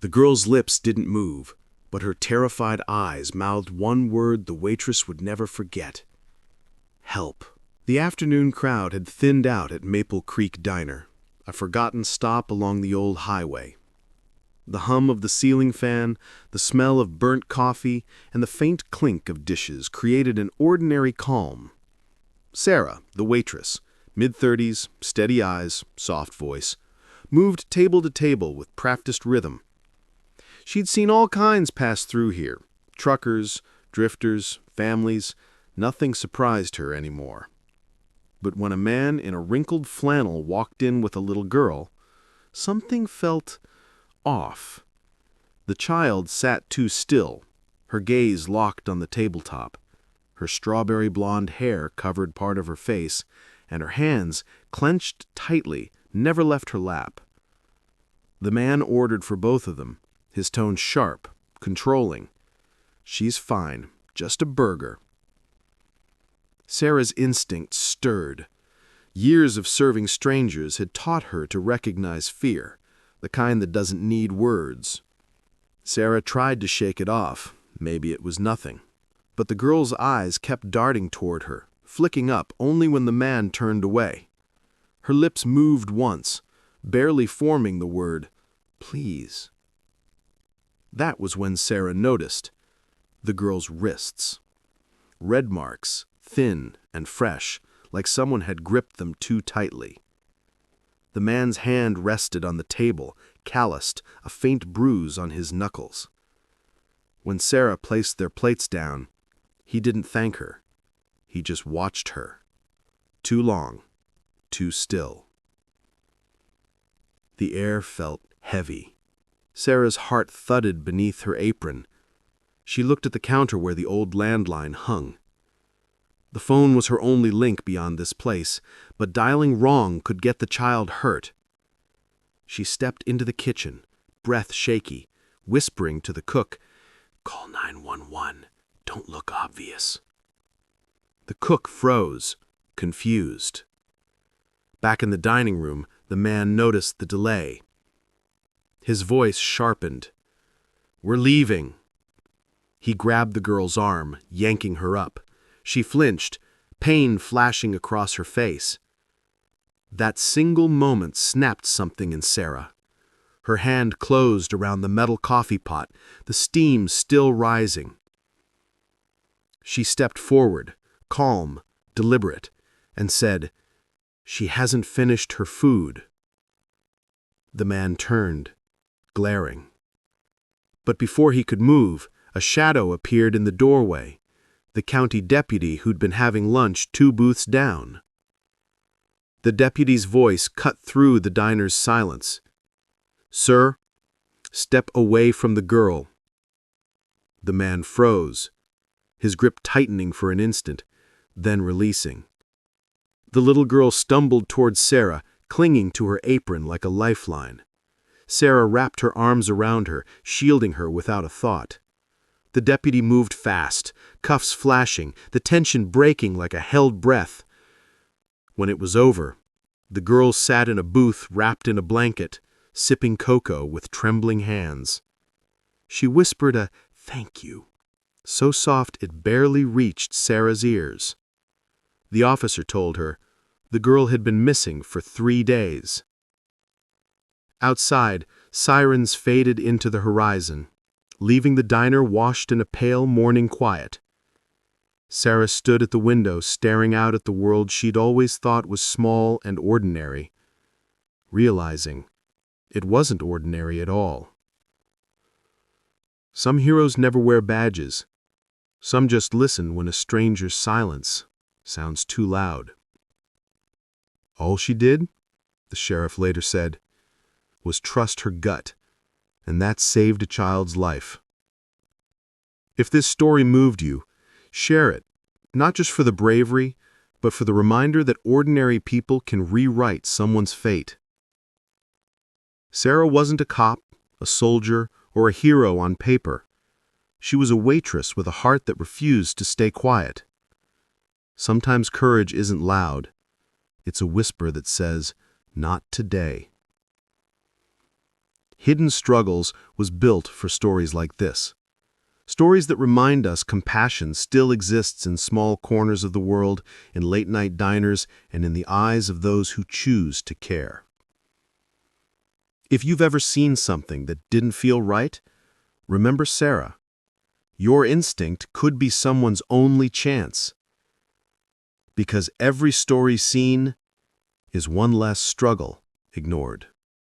The girl's lips didn't move, but her terrified eyes mouthed one word the waitress would never forget. Help. The afternoon crowd had thinned out at Maple Creek Diner, a forgotten stop along the old highway. The hum of the ceiling fan, the smell of burnt coffee, and the faint clink of dishes created an ordinary calm. Sarah, the waitress, mid-30s, steady eyes, soft voice, moved table to table with practiced rhythm. She'd seen all kinds pass through here, truckers, drifters, families. Nothing surprised her anymore. But when a man in a wrinkled flannel walked in with a little girl, something felt off. The child sat too still, her gaze locked on the tabletop. Her strawberry blonde hair covered part of her face, and her hands, clenched tightly, never left her lap. The man ordered for both of them, his tone sharp, controlling. "She's fine, just a burger." Sarah's instinct stirred. Years of serving strangers had taught her to recognize fear, the kind that doesn't need words. Sarah tried to shake it off. Maybe it was nothing. But the girl's eyes kept darting toward her, flicking up only when the man turned away. Her lips moved once, barely forming the word, "Please." That was when Sarah noticed the girl's wrists. Red marks, thin and fresh, like someone had gripped them too tightly. The man's hand rested on the table, calloused, a faint bruise on his knuckles. When Sarah placed their plates down, he didn't thank her. He just watched her. Too long, too still. The air felt heavy. Sarah's heart thudded beneath her apron. She looked at the counter where the old landline hung. The phone was her only link beyond this place, but dialing wrong could get the child hurt. She stepped into the kitchen, breath shaky, whispering to the cook, "Call 911. Don't look obvious." The cook froze, confused. Back in the dining room, the man noticed the delay. His voice sharpened. "We're leaving." He grabbed the girl's arm, yanking her up. She flinched, pain flashing across her face. That single moment snapped something in Sarah. Her hand closed around the metal coffee pot, the steam still rising. She stepped forward, calm, deliberate, and said, "She hasn't finished her food." The man turned, glaring. But before he could move, a shadow appeared in the doorway, the county deputy who'd been having lunch 2 booths down. The deputy's voice cut through the diner's silence. "Sir, step away from the girl." The man froze, his grip tightening for an instant, then releasing. The little girl stumbled towards Sarah, clinging to her apron like a lifeline. Sarah wrapped her arms around her, shielding her without a thought. The deputy moved fast, cuffs flashing, the tension breaking like a held breath. When it was over, the girl sat in a booth wrapped in a blanket, sipping cocoa with trembling hands. She whispered a "thank you," so soft it barely reached Sarah's ears. The officer told her the girl had been missing for 3 days. Outside, sirens faded into the horizon, leaving the diner washed in a pale morning quiet. Sarah stood at the window staring out at the world she'd always thought was small and ordinary, realizing it wasn't ordinary at all. Some heroes never wear badges. Some just listen when a stranger's silence sounds too loud. All she did, the sheriff later said, was trust her gut, and that saved a child's life. If this story moved you, share it, not just for the bravery, but for the reminder that ordinary people can rewrite someone's fate. Sarah wasn't a cop, a soldier, or a hero on paper. She was a waitress with a heart that refused to stay quiet. Sometimes courage isn't loud. It's a whisper that says, "Not today." Hidden Struggles was built for stories like this. Stories that remind us compassion still exists in small corners of the world, in late-night diners, and in the eyes of those who choose to care. If you've ever seen something that didn't feel right, remember Sarah. Your instinct could be someone's only chance. Because every story seen is one less struggle ignored.